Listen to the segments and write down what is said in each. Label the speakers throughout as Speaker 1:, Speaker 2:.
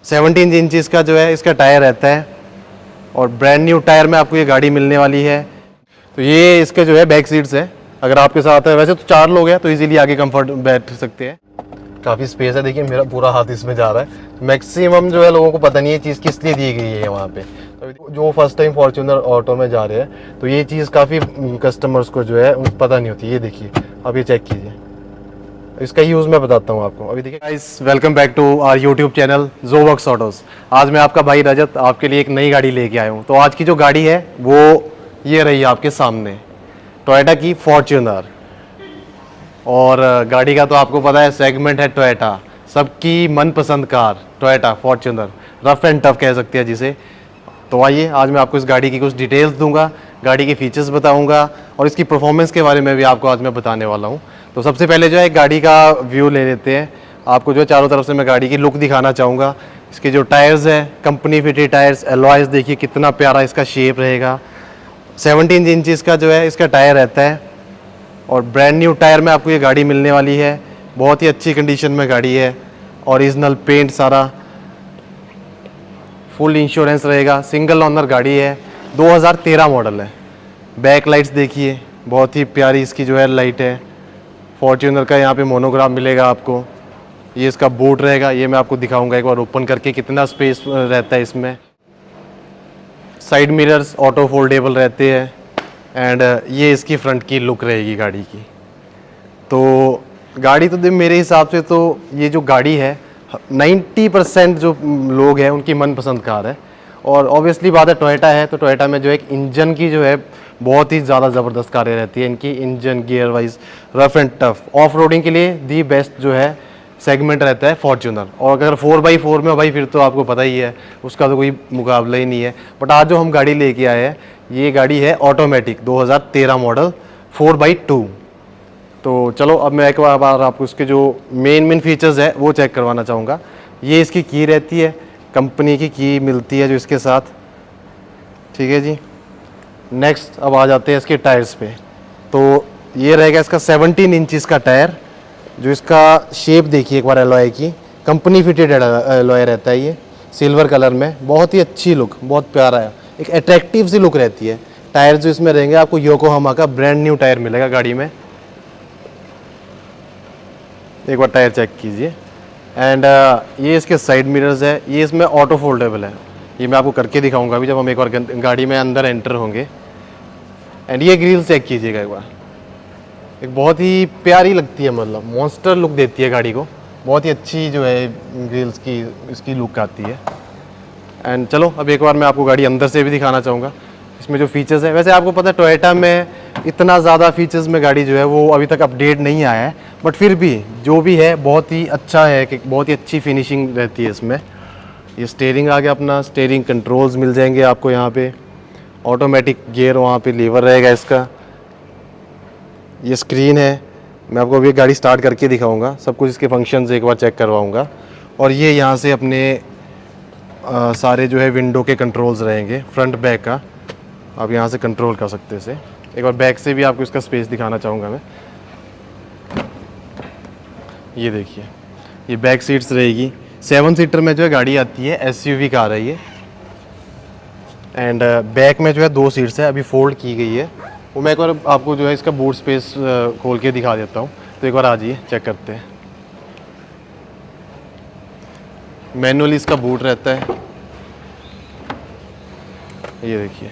Speaker 1: 17 inches का जो है इसका टायर रहता है और ब्रांड न्यू टायर में आपको ये गाड़ी मिलने वाली है। तो ये इसके जो है बैक सीट्स है। अगर आपके साथ है, वैसे तो 4 लोग हैं तो इजीली आगे कंफर्ट बैठ सकते हैं। काफ़ी स्पेस है, देखिए मेरा पूरा हाथ इसमें जा रहा है। मैक्सिमम जो है लोगों को पता नहीं है चीज़ किस लिए दी गई है वहाँ पे। तो जो फर्स्ट टाइम फॉर्च्यूनर ऑटो में जा रहे हैं तो ये चीज़ काफ़ी कस्टमर्स को जो है पता नहीं होती। ये देखिए, आप ये चेक कीजिए, इसका यूज़ मैं बताता हूँ आपको। अभी देखिए guys, welcome back to our YouTube channel Joworks Autos. आज मैं आपका भाई रजत आपके लिए एक नई गाड़ी लेके आया हूँ। तो आज की जो गाड़ी है वो ये रही आपके सामने, टोयोटा की फॉर्च्यूनर। और गाड़ी का तो आपको पता है, सेगमेंट है टोयोटा, सबकी मनपसंद car Toyota Fortuner, rough and tough कह सकते हैं जिसे। तो आइए, आज मैं आपको इस गाड़ी की कुछ डिटेल्स दूंगा, गाड़ी के फीचर्स बताऊंगा और इसकी परफॉर्मेंस के बारे में भी आपको आज मैं बताने वाला हूं। तो सबसे पहले जो है गाड़ी का व्यू ले लेते हैं। आपको जो है चारों तरफ से मैं गाड़ी की लुक दिखाना चाहूँगा। इसके जो टायर्स हैं, कंपनी फिटेड टायर्स, एलॉयज़ देखिए कितना प्यारा इसका शेप रहेगा। 17 इंचज़ का जो है इसका टायर रहता है और ब्रांड न्यू टायर में आपको ये गाड़ी मिलने वाली है। बहुत ही अच्छी कंडीशन में गाड़ी है, ओरिजिनल पेंट सारा, फुल इंश्योरेंस रहेगा, सिंगल ओनर गाड़ी है, 2013 मॉडल है। बैक लाइट्स देखिए, बहुत ही प्यारी इसकी जो है लाइट है। फॉर्च्यूनर का यहाँ पे मोनोग्राम मिलेगा आपको। ये इसका बूट रहेगा, ये मैं आपको दिखाऊंगा एक बार ओपन करके कितना स्पेस रहता है इसमें। साइड मिरर्स ऑटो फोल्डेबल रहते हैं एंड ये इसकी फ्रंट की लुक रहेगी गाड़ी की। तो गाड़ी तो मेरे हिसाब से तो ये जो गाड़ी है 90% जो लोग हैं उनकी मनपसंद कार है। और ऑब्वियसली बात है, टोयोटा है तो टोयोटा में जो एक इंजन की जो है बहुत ही ज़्यादा ज़बरदस्त कारें रहती है इनकी। Engine, gear wise, rough and tough, off roading के लिए दी बेस्ट जो है सेगमेंट रहता है फॉर्च्यूनर। और अगर 4x4 में भाई फिर तो आपको पता ही है, उसका तो कोई मुकाबला ही नहीं है। बट आज जो हम गाड़ी लेके आए हैं ये गाड़ी है ऑटोमेटिक 2013 मॉडल 4x2। तो चलो अब मैं एक बार आपको उसके जो मेन फीचर्स है वो चेक करवाना चाहूँगा। ये इसकी की रहती है, कंपनी की की मिलती है जो इसके साथ, ठीक है जी। नेक्स्ट अब आ जाते हैं इसके टायर्स पे। तो ये रहेगा इसका 17 इंचज़ का टायर। जो इसका शेप देखिए एक बार, एलॉय की कंपनी फिटेड एलॉय रहता है ये, सिल्वर कलर में, बहुत ही अच्छी लुक, बहुत प्यारा है, एक अट्रैक्टिव सी लुक रहती है। टायर जो इसमें रहेंगे आपको योकोहामा का ब्रांड न्यू टायर मिलेगा गाड़ी में। एक बार टायर चेक कीजिए। एंड ये इसके साइड मिरर्स है, ये इसमें ऑटो फोल्डेबल है। ये मैं आपको करके दिखाऊंगा अभी जब हम एक बार गाड़ी में अंदर एंटर होंगे। एंड ये ग्रिल चेक कीजिएगा एक बार, एक बहुत ही प्यारी लगती है, मतलब मॉन्स्टर लुक देती है गाड़ी को। बहुत ही अच्छी जो है ग्रिल्स की इसकी लुक आती है। एंड चलो अब एक बार मैं आपको गाड़ी अंदर से भी दिखाना चाहूँगा, इसमें जो फीचर्स है। वैसे आपको पता है टोयोटा में इतना ज़्यादा फीचर्स में गाड़ी जो है वो अभी तक अपडेट नहीं आया है, बट फिर भी जो भी है बहुत ही अच्छा है, कि बहुत ही अच्छी फिनिशिंग रहती है इसमें। ये स्टीयरिंग आ गया अपना, स्टीयरिंग कंट्रोल्स मिल जाएंगे आपको यहाँ पे, ऑटोमेटिक गियर वहाँ पे लीवर रहेगा इसका। ये स्क्रीन है, मैं आपको अभी गाड़ी स्टार्ट करके दिखाऊंगा, सब कुछ इसके फंक्शंस एक बार चेक करवाऊंगा। और ये यहाँ से अपने सारे जो है विंडो के कंट्रोल्स रहेंगे, फ्रंट बैक का आप यहाँ से कंट्रोल कर सकते हैं इसे। एक बार बैक से भी आपको इसका स्पेस दिखाना चाहूँगा मैं। ये देखिए, ये बैक सीट्स रहेगी, 7 सीटर में जो है गाड़ी आती है, एसयूवी कार है ये। एंड बैक में जो है 2 सीट्स है, अभी फोल्ड की गई है। वो मैं एक बार आपको जो है इसका बूट स्पेस खोल के दिखा देता हूँ। तो एक बार आ जाइए, चेक करते हैं। मैनुअली इसका बूट रहता है, ये देखिए।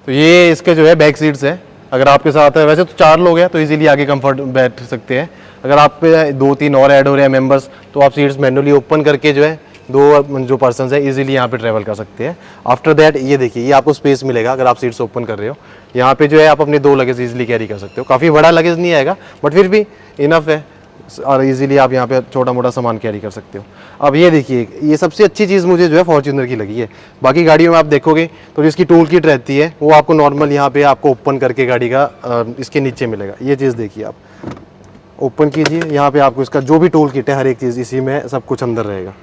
Speaker 1: तो ये इसके जो है बैक सीट्स है। अगर आपके साथ है, वैसे तो 4 लोग हैं तो इजीली आगे कंफर्ट बैठ सकते हैं। अगर आप पे 2-3 और ऐड हो रहे हैं मेंबर्स तो आप सीट्स मैनुअली ओपन करके जो है 2 जो पर्सन है इजीली यहाँ पे ट्रैवल कर सकते हैं। आफ्टर दैट ये देखिए, ये आपको स्पेस मिलेगा अगर आप सीट्स ओपन कर रहे हो। यहाँ पे जो है आप अपने 2 लगेज इजीली कैरी कर सकते हो। काफ़ी बड़ा लगेज नहीं आएगा बट फिर भी इनफ है, और इजीली आप यहाँ पे छोटा मोटा सामान कैरी कर सकते हो। अब ये देखिए, ये सबसे अच्छी चीज़ मुझे जो है फॉर्च्यूनर की लगी है। बाकी गाड़ियों में आप देखोगे तो जिसकी टूल किट रहती है वो आपको नॉर्मल यहाँ पे आपको ओपन करके गाड़ी का इसके नीचे मिलेगा। ये चीज़ देखिए, आप ओपन कीजिए, यहाँ पे आपको इसका जो भी टूल किट है हर एक चीज़ इसी में सब कुछ अंदर रहेगा।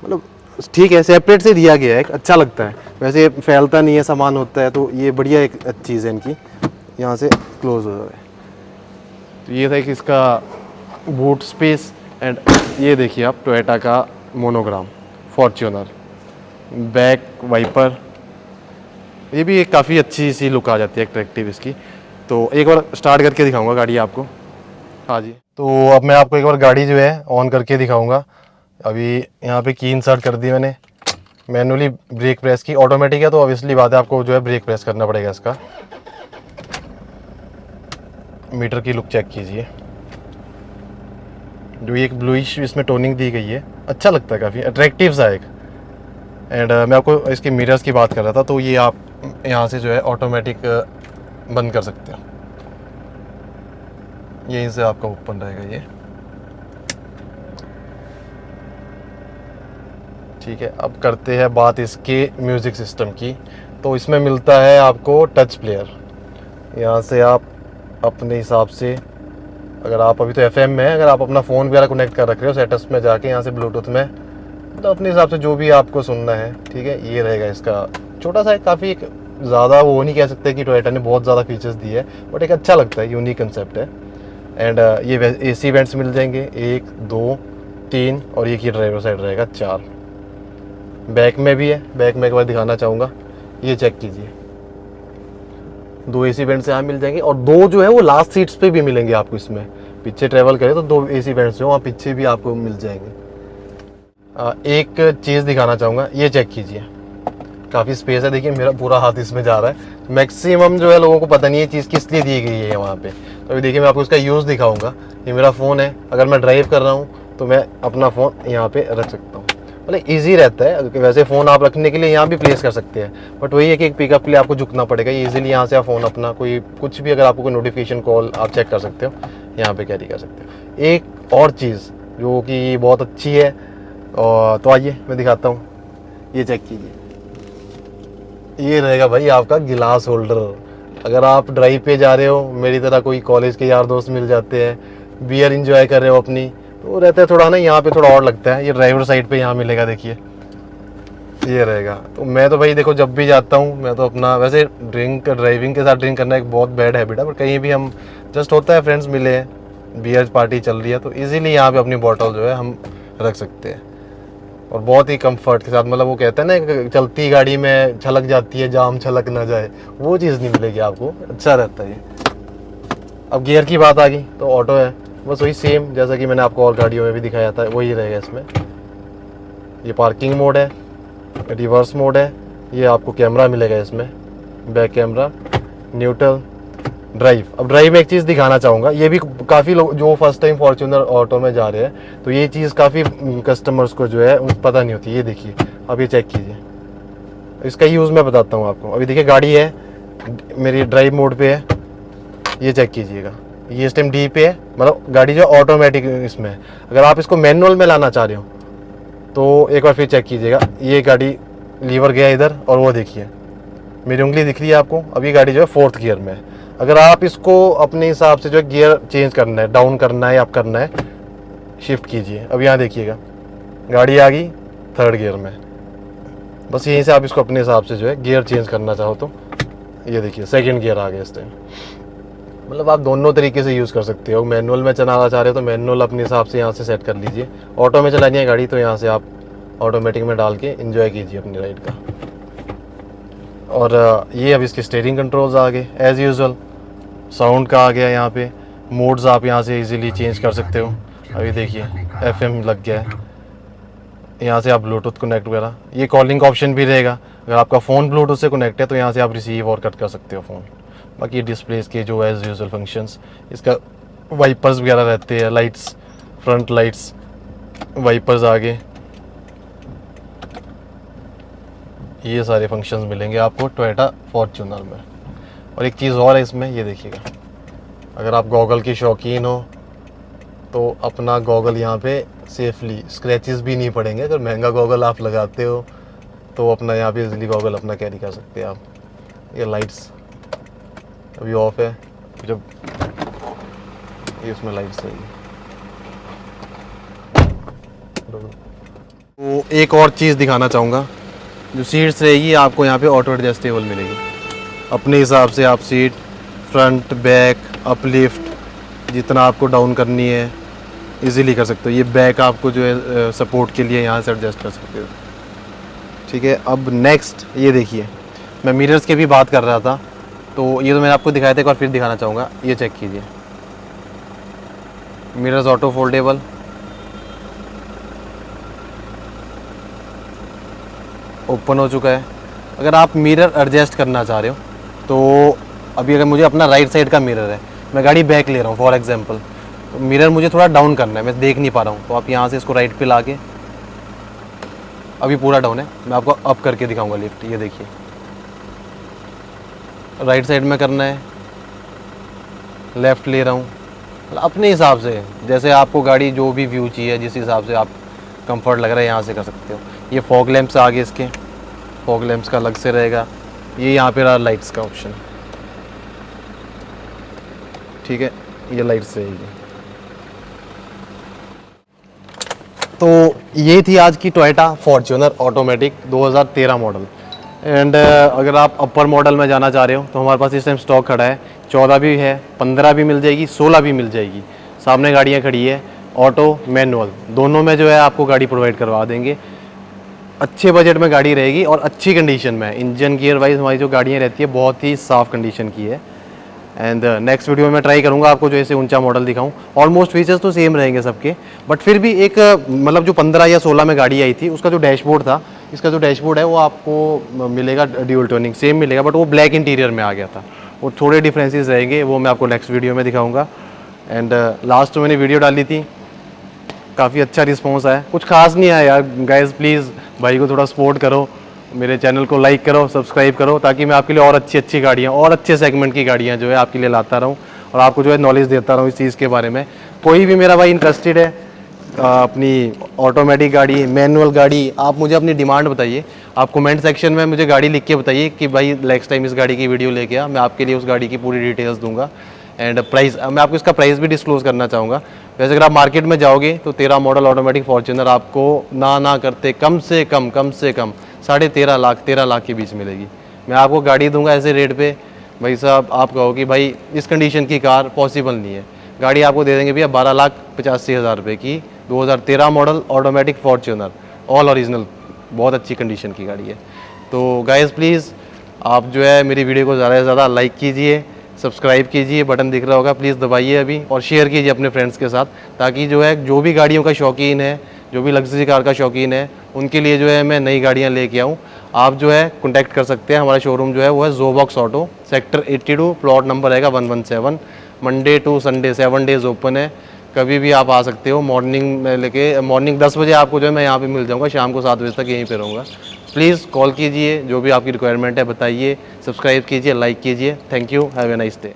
Speaker 1: मतलब ठीक है, सेपरेट से दिया गया है, अच्छा लगता है। वैसे फैलता नहीं है, सामान होता है, तो ये बढ़िया एक चीज़ है इनकी। यहाँ से क्लोज हो जाए, तो ये था कि इसका बूट स्पेस। एंड ये देखिए आप टोयोटा का मोनोग्राम, फॉर्च्यूनर। बैक वाइपर, ये भी एक काफ़ी अच्छी सी लुक आ जाती है, अट्रैक्टिव इसकी। तो एक बार स्टार्ट करके दिखाऊंगा गाड़ी आपको। हाँ जी, तो अब मैं आपको एक बार गाड़ी जो है ऑन करके दिखाऊंगा। अभी यहाँ पे की इंसर्ट कर दी मैंने, मैनुअली ब्रेक प्रेस की। ऑटोमेटिक है तो ऑब्वियसली बात है, आपको जो है ब्रेक प्रेस करना पड़ेगा इसका। मीटर की लुक चेक कीजिए, जो एक ब्लूइश इसमें टोनिंग दी गई है, अच्छा लगता है, काफ़ी अट्रैक्टिव सा एक। एंड मैं आपको इसके मिरर्स की बात कर रहा था, तो ये आप यहाँ से जो है ऑटोमेटिक बंद कर सकते हो, यहीं से आपका ओपन रहेगा ये। ठीक है, अब करते हैं बात इसके म्यूज़िक सिस्टम की। तो इसमें मिलता है आपको टच प्लेयर। यहाँ से आप अपने हिसाब से, अगर आप अभी तो एफएम में है, अगर आप अपना फ़ोन वगैरह कनेक्ट कर रख रहे हो सेटअप्स में जाके, यहाँ से ब्लूटूथ में, तो अपने हिसाब से जो भी आपको सुनना है, ठीक है। ये रहेगा इसका छोटा सा, काफ़ी एक ज़्यादा वो नहीं कह सकते कि टोयोटा ने बहुत ज़्यादा फीचर्स दिए है, बट एक अच्छा लगता है, यूनिक कंसेप्ट है। एंड ये AC वेंट्स मिल जाएंगे, 1 2 3, और एक ही ड्राइवर साइड रहेगा 4। बैक में भी है, बैक में एक बार दिखाना चाहूँगा, ये चेक कीजिए, 2 AC वेंट्स यहाँ मिल जाएंगे, और 2 जो है वो लास्ट सीट्स पे भी मिलेंगे आपको। इसमें पीछे ट्रेवल करें तो 2 AC वेंट्स जो वहाँ पीछे भी आपको मिल जाएंगे। एक चीज़ दिखाना चाहूँगा, ये चेक कीजिए, काफ़ी स्पेस है। देखिए मेरा पूरा हाथ इसमें जा रहा है। मैक्सिमम जो है लोगों को पता नहीं है चीज़ किस लिए दी गई है वहाँ पे। तो अभी देखिए मैं आपको इसका यूज़ दिखाऊंगा। ये मेरा फ़ोन है, अगर मैं ड्राइव कर रहा हूँ तो मैं अपना फ़ोन यहाँ पे रख सकता हूँ, मतलब ईजी रहता है। वैसे फ़ोन आप रखने के लिए यहाँ भी प्लेस कर सकते हैं, बट वही है कि एक पिकअप के लिए आपको झुकना पड़ेगा। ईजिली यहाँ से आप फ़ोन अपना कोई कुछ भी, अगर आपको कोई नोटिफिकेशन कॉल आप चेक कर सकते हो, यहाँ पर कैरी कर सकते हो। एक और चीज़ जो कि बहुत अच्छी है, और तो आइए मैं दिखाता हूँ, ये चेक कीजिए, ये रहेगा भाई आपका गिलास होल्डर। अगर आप ड्राइव पे जा रहे हो, मेरी तरह कोई कॉलेज के यार दोस्त मिल जाते हैं, बियर इंजॉय कर रहे हो अपनी, तो रहता है थोड़ा ना, यहाँ पे थोड़ा और लगता है। ये ड्राइवर साइड पे यहाँ मिलेगा, देखिए ये रहेगा। तो मैं तो भाई देखो जब भी जाता हूँ, मैं तो अपना, वैसे ड्राइविंग के साथ ड्रिंक करना एक बहुत बैड हैबिट है, पर कहीं भी हम जस्ट होता है फ्रेंड्स मिले हैं, बियर पार्टी चल रही है, तो ईजिली यहाँ पे अपनी बॉटल जो है हम रख सकते हैं, और बहुत ही कंफर्ट के साथ। मतलब वो कहते हैं ना, चलती गाड़ी में छलक जाती है, जाम छलक ना जाए, वो चीज़ नहीं मिलेगी आपको, अच्छा रहता है ये। अब गियर की बात आ गई तो ऑटो है, बस वही सेम जैसा कि मैंने आपको और गाड़ियों में भी दिखाया था, वही रहेगा इसमें। ये पार्किंग मोड है, रिवर्स मोड है, ये आपको कैमरा मिलेगा इसमें, बैक कैमरा, न्यूट्रल, ड्राइव। अब ड्राइव में एक चीज़ दिखाना चाहूँगा, ये भी काफ़ी लोग जो फर्स्ट टाइम फॉर्च्यूनर ऑटो में जा रहे हैं, तो ये चीज़ काफ़ी कस्टमर्स को जो है पता नहीं होती। ये देखिए, अब ये चेक कीजिए, इसका यूज़ मैं बताता हूँ आपको। अभी देखिए गाड़ी है मेरी ड्राइव मोड पे है, ये चेक कीजिएगा, ये इस टाइम डी पे है, मतलब गाड़ी जो ऑटोमेटिक इसमें है। अगर आप इसको मैनुअल में लाना चाह रहे हो तो एक बार फिर चेक कीजिएगा, ये गाड़ी लीवर गया इधर, और वो देखिए मेरी उंगली दिख रही है आपको। अब ये गाड़ी जो है 4th गियर में है। अगर आप इसको अपने हिसाब से जो है गियर चेंज करना है, डाउन करना है, आप करना है, शिफ्ट कीजिए। अब यहाँ देखिएगा गाड़ी आ गई 3rd गियर में, बस यहीं से आप इसको अपने हिसाब से जो है गियर चेंज करना चाहो तो ये देखिए 2nd गियर आ गया इस टाइम। मतलब आप दोनों तरीके से यूज़ कर सकते हो। मैनुअल में चलाना चाह रहे हो तो मैनुअल अपने हिसाब से यहाँ से सेट कर लीजिए, ऑटो में चलानी है गाड़ी तो यहाँ से आप ऑटोमेटिक में डाल के इंजॉय कीजिए अपनी राइड का। और ये अब इसके स्टीयरिंग कंट्रोल्स आ गए एज़ यूजुअल, साउंड का आ गया, यहाँ पे मोड्स आप यहाँ से इजीली चेंज कर सकते हो। अभी देखिए FM लग गया है, यहाँ से आप ब्लूटूथ कनेक्ट वगैरह, ये कॉलिंग का ऑप्शन भी रहेगा। अगर आपका फ़ोन ब्लूटूथ से कनेक्ट है तो यहाँ से आप रिसीव और कट कर सकते हो फ़ोन। बाकी डिस्प्लेस के जो एज़ यूजुअल फंक्शंस, इसका वाइपर्स वगैरह रहते हैं, लाइट्स, फ्रंट लाइट्स, वाइपर्स आगे, ये सारे फंक्शंस मिलेंगे आपको टोयोटा फॉर्च्यूनर में। और एक चीज़ और है इसमें, ये देखिएगा, अगर आप गॉगल के शौकीन हो तो अपना गॉगल यहाँ पे सेफली, स्क्रैचेस भी नहीं पड़ेंगे। अगर महंगा गॉगल आप लगाते हो तो अपना यहाँ पे इजीली गॉगल अपना कैरी कर सकते हैं आप। ये लाइट्स अभी ऑफ है, जब ये इसमें लाइट्स है। तो एक और चीज़ दिखाना चाहूँगा, जो सीट्स रहेगी आपको यहाँ पे ऑटो एडजस्टेबल मिलेगी। अपने हिसाब से आप सीट फ्रंट बैक अपलिफ्ट जितना आपको डाउन करनी है इजीली कर सकते हो। ये बैक आपको जो है सपोर्ट के लिए यहाँ से एडजस्ट कर सकते हो। ठीक है, अब नेक्स्ट ये देखिए, मैं मिरर्स की भी बात कर रहा था, तो ये तो मैंने आपको दिखाया था, एक बार फिर दिखाना चाहूँगा। ये चेक कीजिए, मिरर्स ऑटो फोल्डेबल, ओपन हो चुका है। अगर आप मिरर एडजस्ट करना चाह रहे हो तो अभी अगर मुझे अपना राइट साइड का मिरर है, मैं गाड़ी बैक ले रहा हूँ फॉर एग्जांपल, तो मिरर मुझे थोड़ा डाउन करना है, मैं देख नहीं पा रहा हूँ, तो आप यहाँ से इसको राइट पे लाके, अभी पूरा डाउन है, मैं आपको अप करके दिखाऊंगा लिफ्ट। ये देखिए, राइट साइड में करना है, लेफ़्ट ले रहा हूँ, मतलब अपने हिसाब से, जैसे आपको गाड़ी जो भी व्यू चाहिए, जिस हिसाब से आप कंफर्ट लग रहा है यहाँ से कर सकते हो। ये फॉग लैंप्स आगे, इसके फॉग लैंप्स का अलग से रहेगा। ये यहाँ पे रहा लाइट्स का ऑप्शन, ठीक है, ये लाइट्स रहेगी। तो ये थी आज की Toyota Fortuner automatic 2013 model. And अगर आप अपर मॉडल में जाना चाह रहे हो तो हमारे पास इस टाइम स्टॉक खड़ा है, 14 भी है, 15 भी मिल जाएगी, 16 भी मिल जाएगी। सामने गाड़ियाँ खड़ी है, ऑटो मैनुअल दोनों में जो है आपको गाड़ी प्रोवाइड करवा देंगे। अच्छे बजट में गाड़ी रहेगी और अच्छी कंडीशन में। इंजन गियर वाइज हमारी जो गाड़ियाँ रहती है बहुत ही साफ़ कंडीशन की है। एंड नेक्स्ट वीडियो में मैं ट्राई करूँगा आपको जो ऐसे ऊंचा मॉडल दिखाऊं। ऑलमोस्ट फीचर्स तो सेम रहेंगे सबके, बट फिर भी एक मतलब जो 15 या 16 में गाड़ी आई थी उसका जो डैशबोर्ड था, इसका जो डैशबोर्ड है वो आपको मिलेगा ड्यूल टोनिंग सेम मिलेगा, बट वो ब्लैक इंटीरियर में आ गया था। वो थोड़े डिफरेंसेस रहेंगे, वो मैं आपको नेक्स्ट वीडियो में दिखाऊँगा। एंड लास्ट में मैंने वीडियो डाली थी, काफ़ी अच्छा रिस्पॉन्स आया। कुछ खास नहीं आया यार, गाइस प्लीज़ भाई को थोड़ा सपोर्ट करो, मेरे चैनल को लाइक करो, सब्सक्राइब करो, ताकि मैं आपके लिए और अच्छी अच्छी गाड़ियाँ और अच्छे सेगमेंट की गाड़ियाँ जो है आपके लिए लाता रहूँ और आपको जो है नॉलेज देता रहूँ इस चीज़ के बारे में। कोई भी मेरा भाई इंटरेस्टेड है अपनी ऑटोमेटिक गाड़ी, मैनुअल गाड़ी, आप मुझे अपनी डिमांड बताइए। आप कमेंट सेक्शन में मुझे गाड़ी लिख के बताइए कि भाई नेक्स्ट टाइम इस गाड़ी की वीडियो लेके आ, मैं आपके लिए उस गाड़ी की पूरी डिटेल्स दूंगा। एंड प्राइस, मैं आपको इसका प्राइस भी डिस्क्लोज करना चाहूँगा। वैसे अगर आप मार्केट में जाओगे तो 13 मॉडल ऑटोमेटिक फॉर्च्यूनर आपको ना करते कम से कम 13.5 लाख 13 लाख के बीच मिलेगी। मैं आपको गाड़ी दूंगा ऐसे रेट पे, भाई साहब आप कहो कि भाई इस कंडीशन की कार पॉसिबल नहीं है। गाड़ी आपको दे देंगे भैया 12,85,000 रुपये की 2013 model automatic Fortuner, all original, बहुत अच्छी कंडीशन की गाड़ी है। तो गाइस प्लीज़ आप जो है मेरी वीडियो को ज़्यादा से ज़्यादा लाइक कीजिए, सब्सक्राइब कीजिए, बटन दिख रहा होगा प्लीज़ दबाइए अभी, और शेयर कीजिए अपने फ्रेंड्स के साथ, ताकि जो है जो भी गाड़ियों का शौकीन है, जो भी लग्जरी कार का शौकीन है, उनके लिए जो है मैं नई गाड़ियाँ लेके आऊँ। आप जो है कॉन्टैक्ट कर सकते हैं, हमारा शोरूम जो है वो है जोबॉक्स ऑटो, सेक्टर 82, प्लॉट नंबर रहेगा 117। Monday to Sunday 7 days open है, कभी भी आप आ सकते हो। मॉर्निंग में लेके मॉर्निंग 10 बजे आपको जो है मैं यहाँ पे मिल जाऊँगा, शाम को 7 बजे तक यहीं पे रहूँगा। प्लीज़ कॉल कीजिए, जो भी आपकी रिक्वायरमेंट है बताइए, सब्सक्राइब कीजिए, लाइक कीजिए। Thank you, have a nice day.